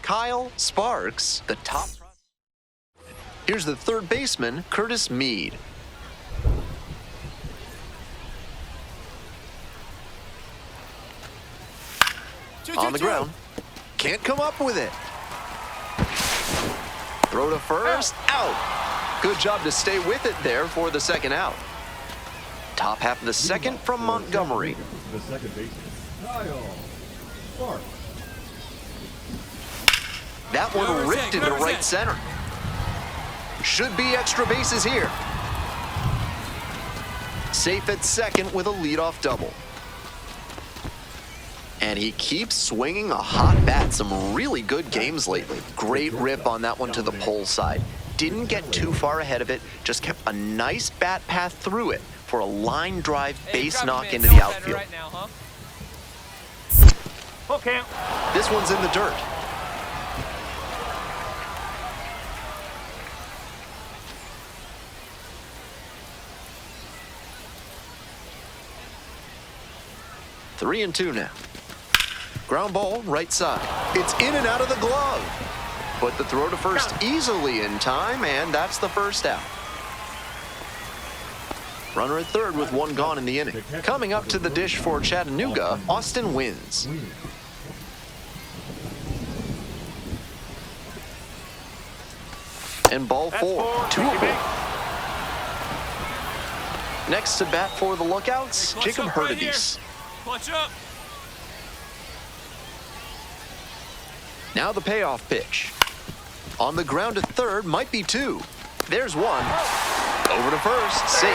Kyle Sparks, the top. Here's the third baseman, Curtis Mead. On the ground. Can't come up with it. Throw to first. Out. Good job to stay with it there for the second out. Top half of the second from Montgomery. The second baseman, Kyle Sparks. That one ripped into right center. Should be extra bases here. Safe at second with a leadoff double. And he keeps swinging a hot bat. Some really good games lately. Great rip on that one to the pole side. Didn't get too far ahead of it, just kept a nice bat path through it for a line drive base knock into the outfield. Right now, huh? Okay. This one's in the dirt. Three and two now. Ground ball, right side. It's in and out of the glove. Put the throw to first easily in time, and that's the first out. Runner at third with one gone in the inning. Coming up to the dish for Chattanooga, Austin wins. And ball four, 2-0. Next to bat for the Lookouts, Jacob Hurtubise. Clutch up. Now the payoff pitch. On the ground at third, might be two. There's one. Over to first, safe.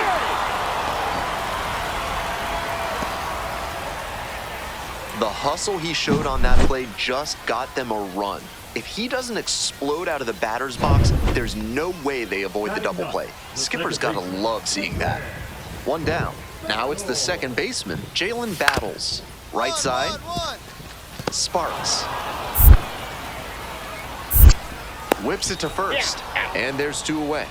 The hustle he showed on that play just got them a run. If he doesn't explode out of the batter's box, there's no way they avoid the double play. Skipper's gotta love seeing that. One down. Now it's the second baseman, Jalen Battles. Right side, Sparks. Whips it to first, and there's two away.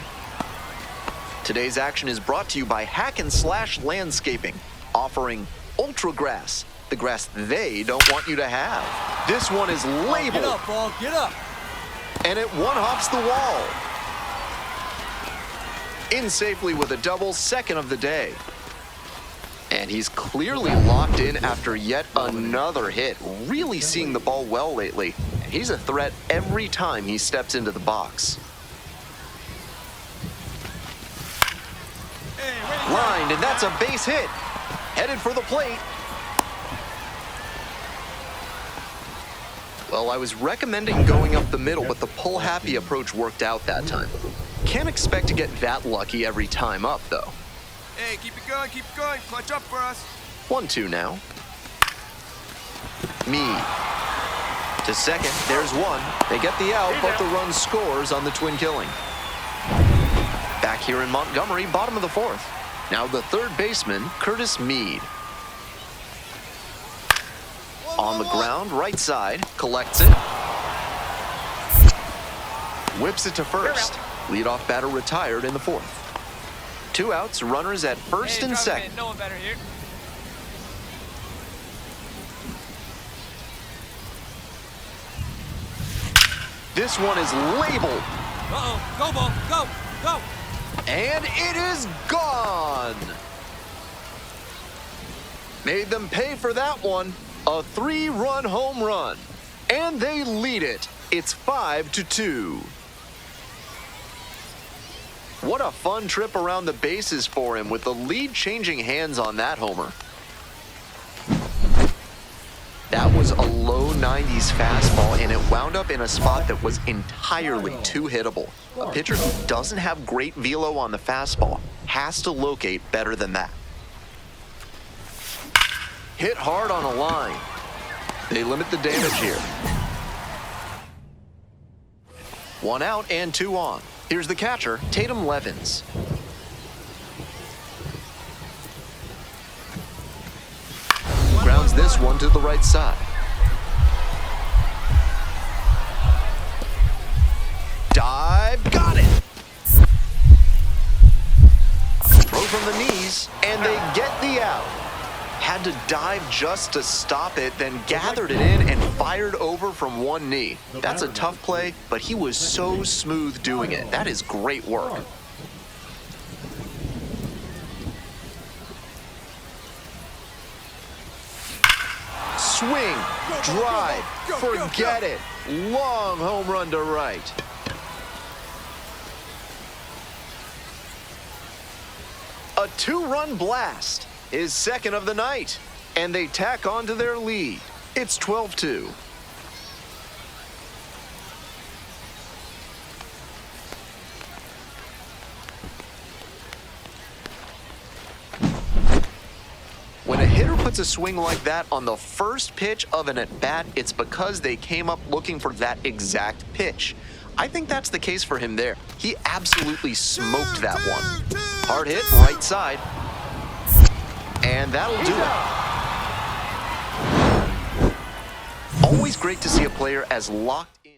Today's action is brought to you by Hack and Slash Landscaping, offering Ultra Grass, the grass they don't want you to have. This one is labeled. Get up, ball, get up. And it one-hops the wall. In safely with a double, second of the day. And he's clearly locked in after yet another hit. Really seeing the ball well lately. He's a threat every time he steps into the box. Lined, and that's a base hit. Headed for the plate. Well, I was recommending going up the middle, but the pull-happy approach worked out that time. Can't expect to get that lucky every time up, though. Hey, keep it going, clutch up for us. 1-2 now. Mead. To second, there's one. They get the out, but the run scores on the twin killing. Back here in Montgomery, bottom of the fourth. Now the third baseman, Curtis Mead. On the ground, right side, collects it. Whips it to first. Leadoff batter retired in the fourth. Two outs, runners at first and second. No one better here. This one is labeled. Uh-oh, go ball, go, go. And it is gone. Made them pay for that one. A 3-run home run. And they lead it. It's 5-2. What a fun trip around the bases for him with the lead changing hands on that homer. That was a low 90s fastball, and it wound up in a spot that was entirely too hittable. A pitcher who doesn't have great velo on the fastball has to locate better than that. Hit hard on a line. They limit the damage here. One out and two on. Here's the catcher, Tatum Levens. Grounds this one to the right side. Dive, got it. Throw from the knees, and they get the out. had to dive just to stop it, then gathered it in and fired over from one knee. That's a tough play, but he was so smooth doing it. That is great work. Swing, drive, forget it. Long home run to right. A two-run blast is second of the night, and they tack on to their lead. It's 12-2. When a hitter puts a swing like that on the first pitch of an at-bat, it's because they came up looking for that exact pitch. I think that's the case for him there. He absolutely smoked that one. Hard hit, right side. And that'll do it. Always great to see a player as locked in.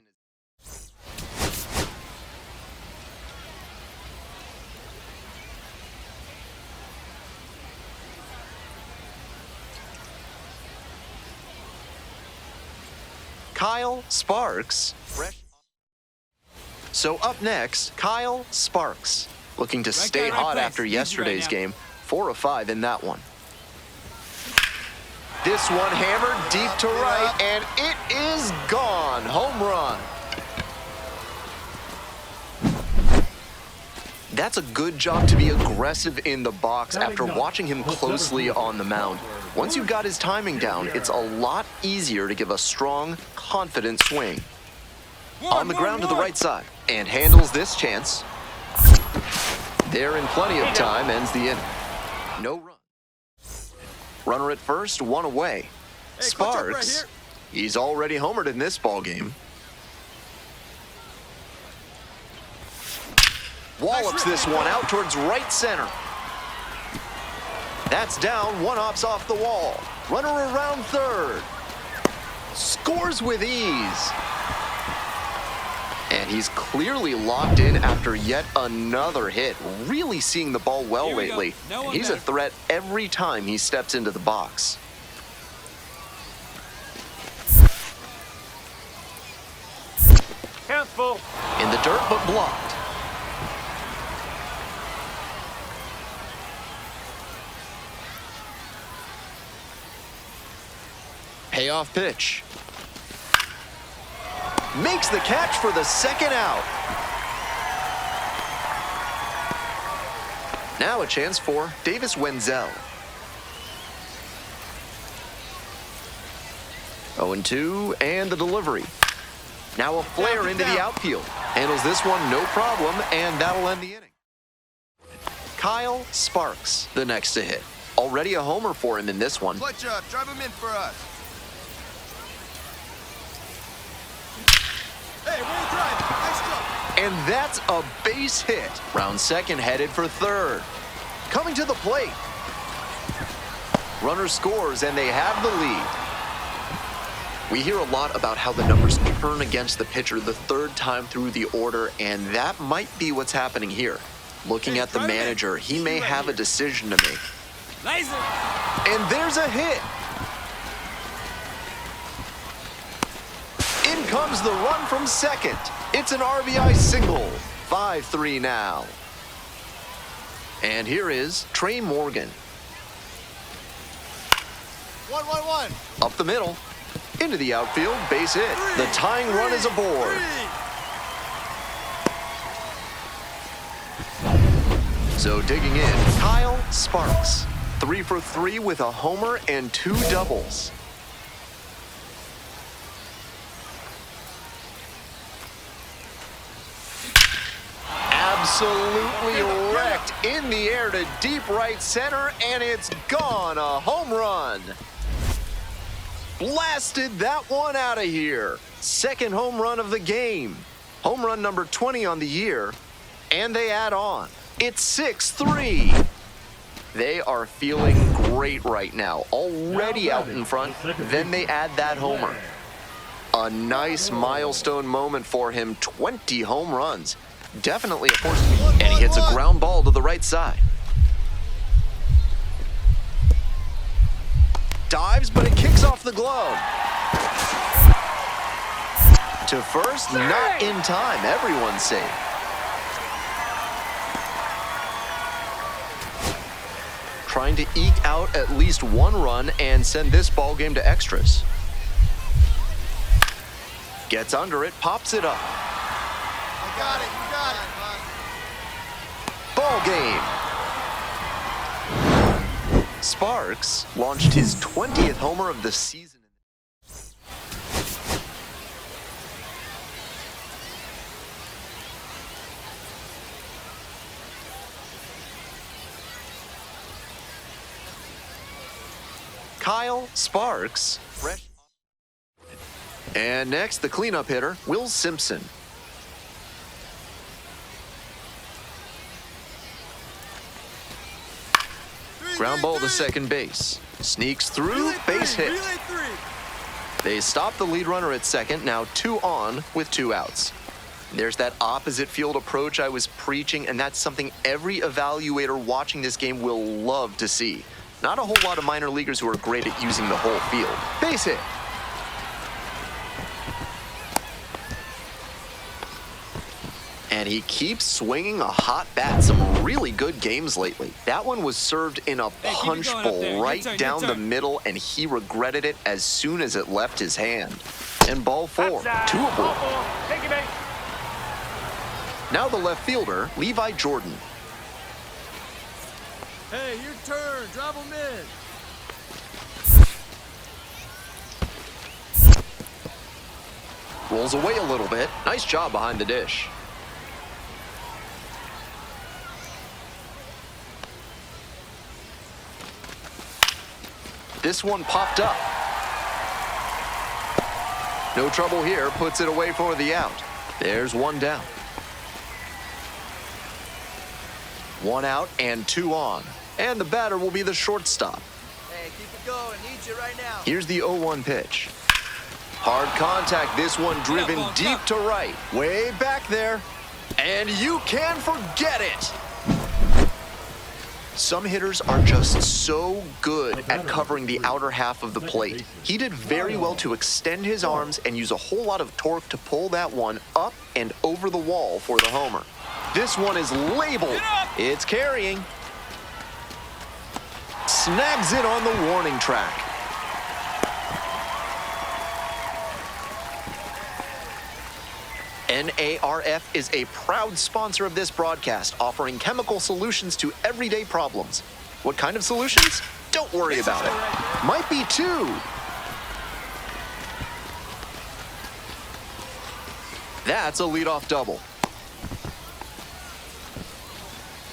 Kyle Sparks. So up next, Kyle Sparks. Looking to stay hot after yesterday's game. 4 of 5 in that one. This one hammered deep to right, and it is gone. Home run. That's a good job to be aggressive in the box after watching him closely on the mound. Once you've got his timing down, it's a lot easier to give a strong, confident swing. On the ground to the right side, and handles this chance. There in plenty of time, ends the inning. No run. Runner at first, one away. Sparks, he's already homered in this ballgame. Wallops this one out towards right center. That's down, one hops off the wall. Runner around third. Scores with ease. And he's clearly locked in after yet another hit. Really seeing the ball well lately. And he's a threat every time he steps into the box. Handful. In the dirt, but blocked. Payoff pitch. Makes the catch for the second out. Now a chance for Davis Wenzel. 0-2, and the delivery. Now a flare into the outfield. Handles this one no problem, and that'll end the inning. Kyle Sparks, the next to hit. Already a homer for him in this one. Clutch up, drive him in for us. Hey, way drive, nice job. And that's a base hit. Round second headed for third. Coming to the plate. Runner scores, and they have the lead. We hear a lot about how the numbers turn against the pitcher the third time through the order, and that might be what's happening here. Looking at the manager, he may have a decision to make. Laser. And there's a hit. In comes the run from second. It's an RBI single. 5-3 now. And here is Trey Morgan. 1-1-1. Up the middle. Into the outfield. Base hit. The tying run is aboard. So digging in, Kyle Sparks. 3 for 3 with a homer and 2 doubles. Absolutely wrecked in the air to deep right center, and it's gone. A home run. Blasted that one out of here. Second home run of the game. Home run number 20 on the year, and they add on. It's 6-3. They are feeling great right now. Already out in front, then they add that homer. A nice milestone moment for him. 20 home runs. Definitely a force. And he hits a ground ball to the right side. dives, but it kicks off the glove. To first, not in time. Everyone's safe. Trying to eke out at least one run and send this ball game to extras. Gets under it, pops it up. You got it, you got it. Ball game. Sparks launched his 20th homer of the season. Kyle Sparks. Fresh. And next, the cleanup hitter, Will Simpson. Ground ball to second base. Sneaks through, base hit. They stop the lead runner at second, now 2 on with 2 outs. There's that opposite field approach I was preaching, and that's something every evaluator watching this game will love to see. Not a whole lot of minor leaguers who are great at using the whole field. Base hit. And he keeps swinging a hot bat. Some really good games lately. That one was served in a punch bowl right down the middle, and he regretted it as soon as it left his hand. And ball 4, 2-able. Now the left fielder, Levi Jordan. Hey, your turn. Drive him in. Rolls away a little bit. Nice job behind the dish. This one popped up. No trouble here. Puts it away for the out. There's 1 down. 1 out and 2 on. And the batter will be the shortstop. Hey, keep it going. Need you right now. Here's the 0-1 pitch. Hard contact. This one driven deep to right. Way back there. And you can forget it. Some hitters are just so good at covering the outer half of the plate. He did very well to extend his arms and use a whole lot of torque to pull that one up and over the wall for the homer. This one is labeled. It's carrying. Snags it on the warning track. NARF is a proud sponsor of this broadcast, offering chemical solutions to everyday problems. What kind of solutions? Don't worry about it. Might be 2. That's a leadoff double.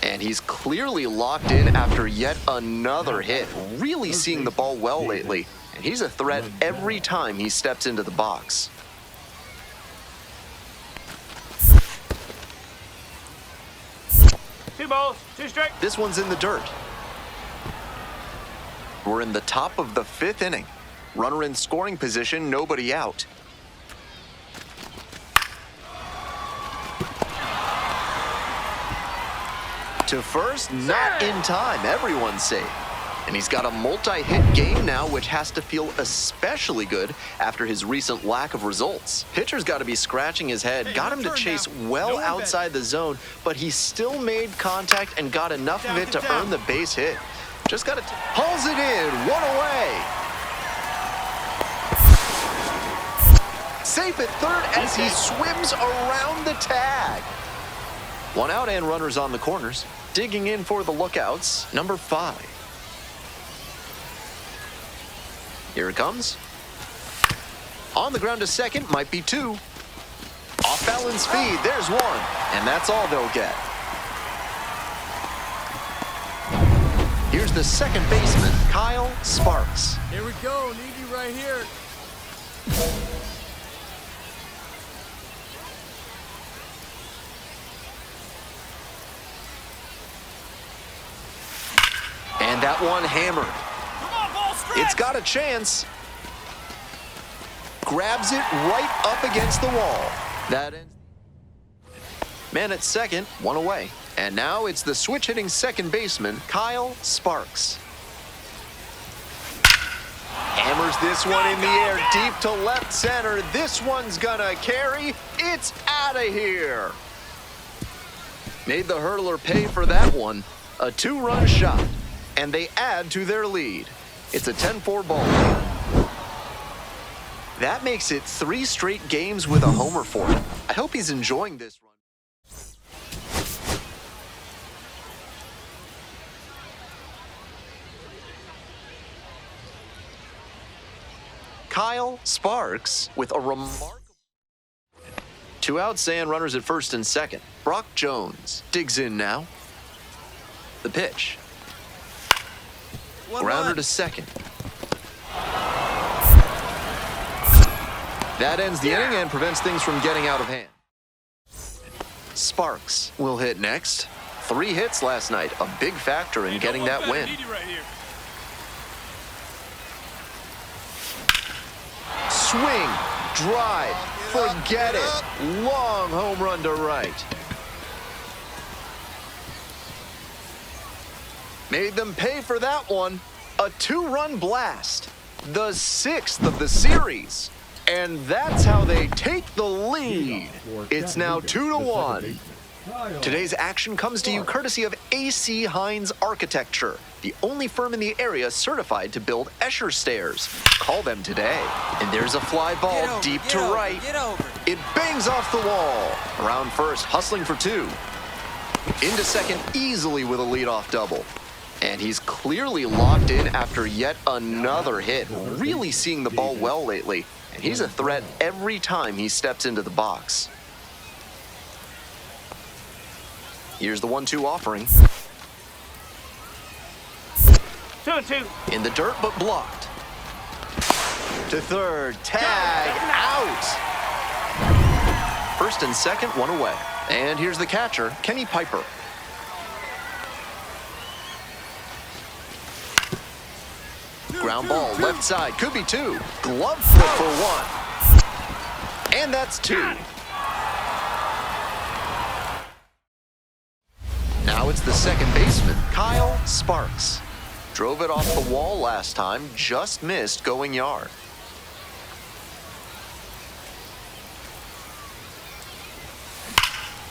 And he's clearly locked in after yet another hit. Really seeing the ball well lately. And he's a threat every time he steps into the box. Two balls, 2 strikes. This one's in the dirt. We're in the top of the 5th inning. Runner in scoring position, nobody out. To first, not in time. Everyone's safe. And he's got a multi-hit game now, which has to feel especially good after his recent lack of results. Pitcher's got to be scratching his head. Got him to chase well outside the zone, but he still made contact and got enough of it to earn the base hit. Just got to hauls it in, 1 away. Safe at third as he swims around the tag. 1 out and runners on the corners. Digging in for the lookouts, number 5. Here it comes. On the ground to second, might be 2. Off balance speed, there's 1. And that's all they'll get. Here's the second baseman, Kyle Sparks. Here we go. Need you right here. And that one hammered. Come on, ball stretch. It's got a chance. Grabs it right up against the wall. That ends. Man at second, 1 away. And now it's the switch-hitting second baseman, Kyle Sparks. Fires this one in the air, deep to left center. This one's gonna carry. It's out of here. Made the hurdler pay for that one. A 2-run shot, and they add to their lead. It's a 10-4 ball game. That makes it 3 straight games with a homer for him. I hope he's enjoying this run. Kyle Sparks with a remarkable... 2 outs and runners at first and second. Brock Jones digs in now. The pitch. Grounder to second. That ends the inning and prevents things from getting out of hand. Sparks will hit next. 3 hits last night, a big factor in getting that win. Swing, drive, forget it. Long home run to right. Made them pay for that one. A 2-run blast. The 6th of the series. And that's how they take the lead. It's now 2-1. Today's action comes to you courtesy of AC Hines Architecture, the only firm in the area certified to build Escher stairs. Call them today. And there's a fly ball deep to right. It bangs off the wall. Around first, hustling for 2. Into second easily with a leadoff double. And he's clearly locked in after yet another hit. Really seeing the ball well lately. And he's a threat every time he steps into the box. Here's the 1-2 offering. 2-2. In the dirt, but blocked. To third, tag, out. First and second, 1 away. And here's the catcher, Kenny Piper. Ground ball, left side, could be 2. Glove flip for 1. And that's 2. Now it's the second baseman, Kyle Sparks. Drove it off the wall last time, just missed going yard.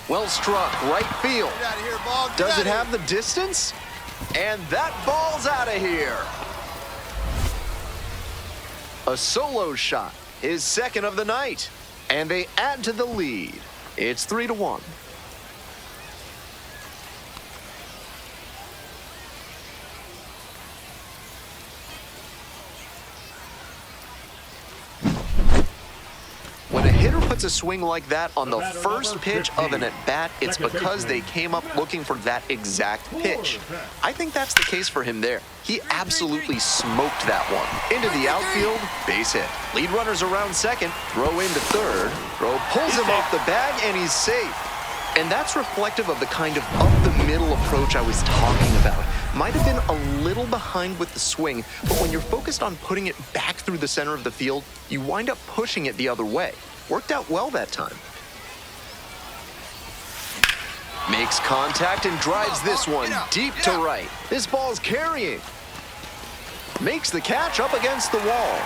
Well struck, right field. Get out of here, ball. Does it have the distance? And that ball's out of here. A solo shot, his second of the night. And they add to the lead. It's 3-1. When a hitter puts a swing like that on the first pitch of an at-bat, it's because they came up looking for that exact pitch. I think that's the case for him there. He absolutely smoked that one. Into the outfield, base hit. Lead runners around second, throw into third. Throw pulls him off the bag, and he's safe. And that's reflective of the kind of up-the-middle approach I was talking about. Might have been a little behind with the swing, but when you're focused on putting it back through the center of the field, you wind up pushing it the other way. Worked out well that time. Makes contact and drives this one deep to right. This ball's carrying. Makes the catch up against the wall.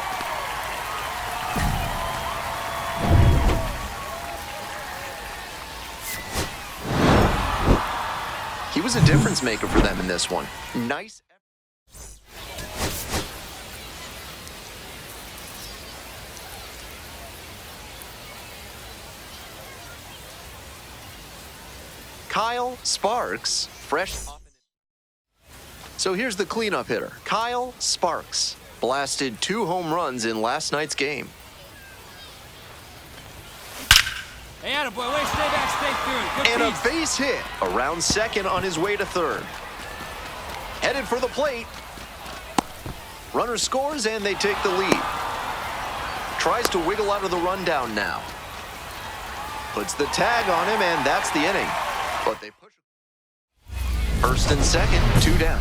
He was a difference maker for them in this one. Nice. Kyle Sparks, fresh. So here's the cleanup hitter, Kyle Sparks. Blasted 2 home runs in last night's game. Hey, attaboy, wait, stay back, stay through. Good And piece. a base hit around second on his way to third. Headed for the plate. Runner scores and they take the lead. Tries to wiggle out of the rundown now. Puts the tag on him and that's the inning. But they push it. First and second, 2 down.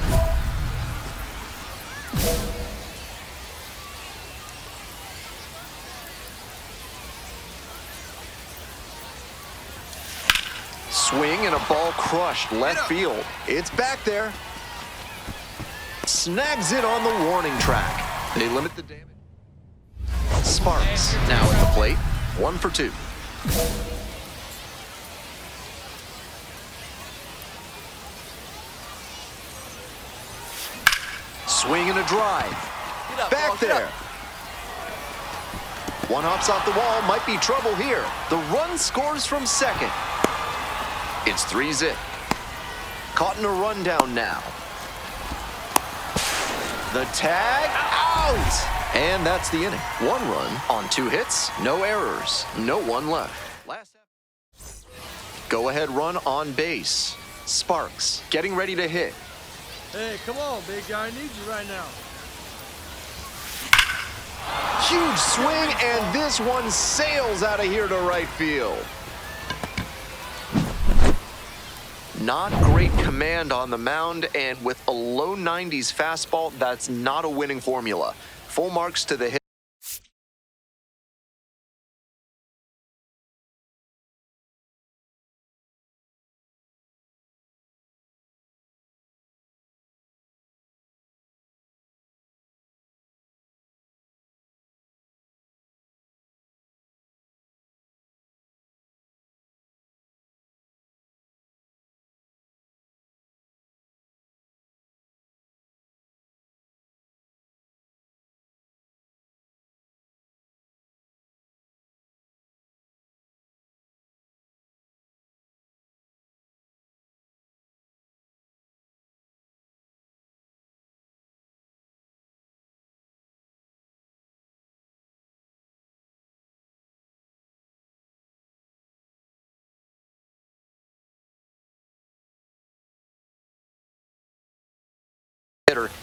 Swing and a ball crushed left field. It's back there. Snags it on the warning track. They limit the damage. Sparks now at the plate, 1 for 2. Swing and a drive. Back there. One hops off the wall, might be trouble here. The run scores from second. It's 3-zip. Caught in a rundown now. The tag, out! And that's the inning. 1 run on 2 hits, no errors, no one left. Go-ahead run on base. Sparks getting ready to hit. Hey, come on, big guy. I need you right now. Huge swing, and this one sails out of here to right field. Not great command on the mound, and with a low 90s fastball, that's not a winning formula. Full marks to the hit.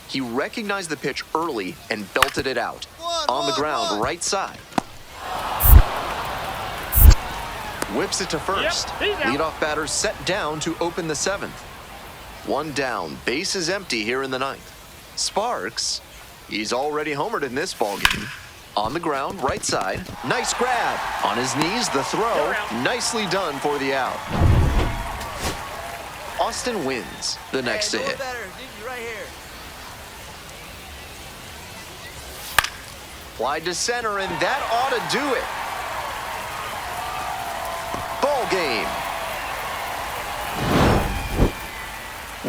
He recognized the pitch early and belted it out. On the ground, right side. Whips it to first. Leadoff batter set down to open the 7th. 1 down, base is empty here in the 9th. Sparks, he's already homered in this ballgame. On the ground, right side. Nice grab. On his knees, the throw. Nicely done for the out. Austin wins the next to hit. Better. Need you right here. Wide to center, and that ought to do it. Ball game.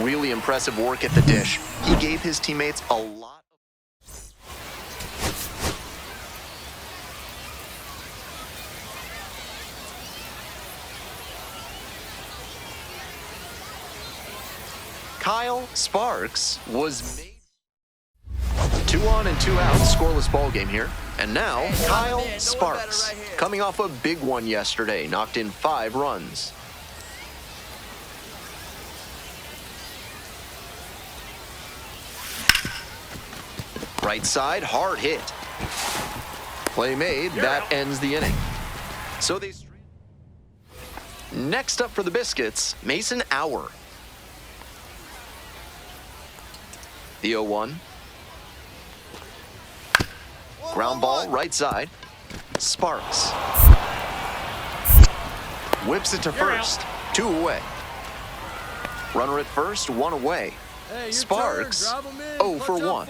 Really impressive work at the dish. He gave his teammates a lot. Kyle Sparks was made. 2 on and 2 out, scoreless ball game here. And now, Kyle Sparks, coming off a big one yesterday, knocked in 5 runs. Right side, hard hit. Play made, that ends the inning. So they. Next up for the Biscuits, Mason Auer. The 0-1. Ground ball, right side. Sparks. Whips it to first. 2 away. Runner at first, 1 away. Hey, Sparks, 0 for 1.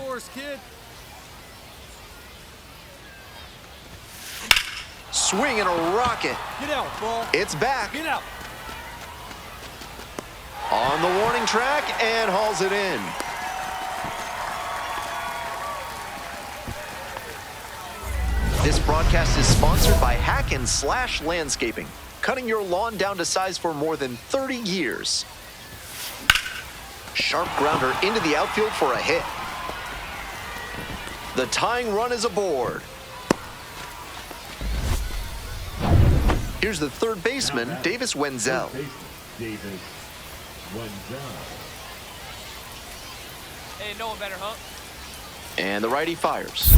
Swing and a rocket. Get out, ball. It's back. Get out. On the warning track and hauls it in. This broadcast is sponsored by Hack and Slash Landscaping, cutting your lawn down to size for more than 30 years. Sharp grounder into the outfield for a hit. The tying run is aboard. Here's the third baseman, Davis Wenzel. Davis Wenzel. Hey, no one better, huh? And the righty fires.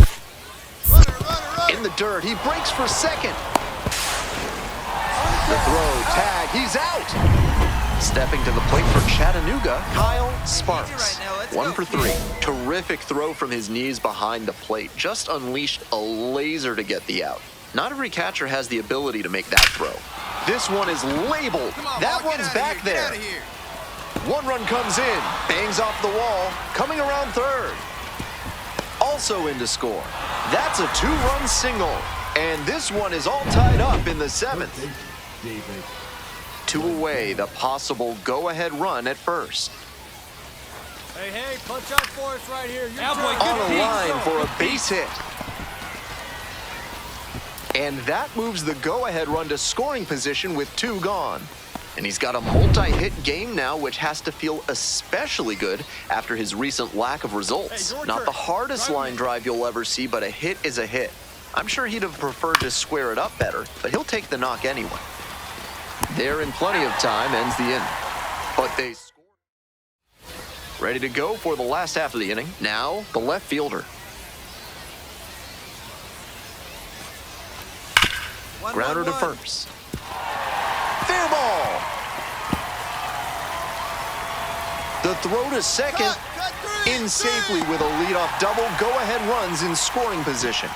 In the dirt, he breaks for second. The throw, tag, he's out. Stepping to the plate for Chattanooga, Kyle Sparks. 1 for 3. Terrific throw from his knees behind the plate. Just unleashed a laser to get the out. Not every catcher has the ability to make that throw. This one is labeled. That one's back there. 1 run comes in, bangs off the wall, coming around third. also in to score. That's a 2-run single. And this one is all tied up in the 7th. David. 2 away, the possible go-ahead run at first. Hey, punch out for us right here. You're Cowboy, trying- On good a line piece. for a Good base piece. hit. And that moves the go-ahead run to scoring position with 2 gone. And he's got a multi-hit game now, which has to feel especially good after his recent lack of results. Hey, your Not turn. the hardest Drive line me. drive you'll ever see, but a hit is a hit. I'm sure he'd have preferred to square it up better, but he'll take the knock anyway. There in plenty of time ends the inning. But they scored. Ready to go for the last half of the inning. Now, the left fielder. Grounder to first. Fair ball. The throw to second. In safely with a leadoff double. Go-ahead runs in scoring position.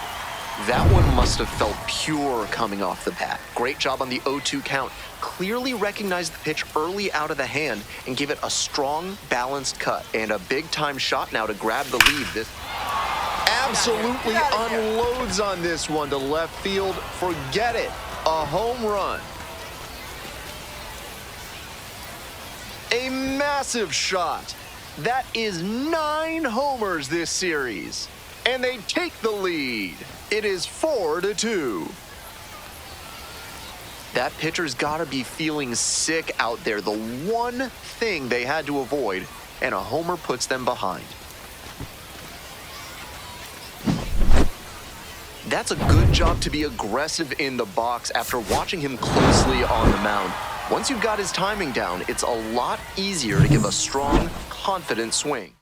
That one must have felt pure coming off the bat. Great job on the 0-2 count. Clearly recognized the pitch early out of the hand and gave it a strong, balanced cut. And a big-time shot now to grab the lead. This absolutely unloads on this one to left field. Forget it. A home run. A massive shot. That is 9 homers this series. And they take the lead. It is 4-2. That pitcher's got to be feeling sick out there. The one thing they had to avoid, and a homer puts them behind. That's a good job to be aggressive in the box after watching him closely on the mound. Once you've got his timing down, it's a lot easier to give a strong, confident swing.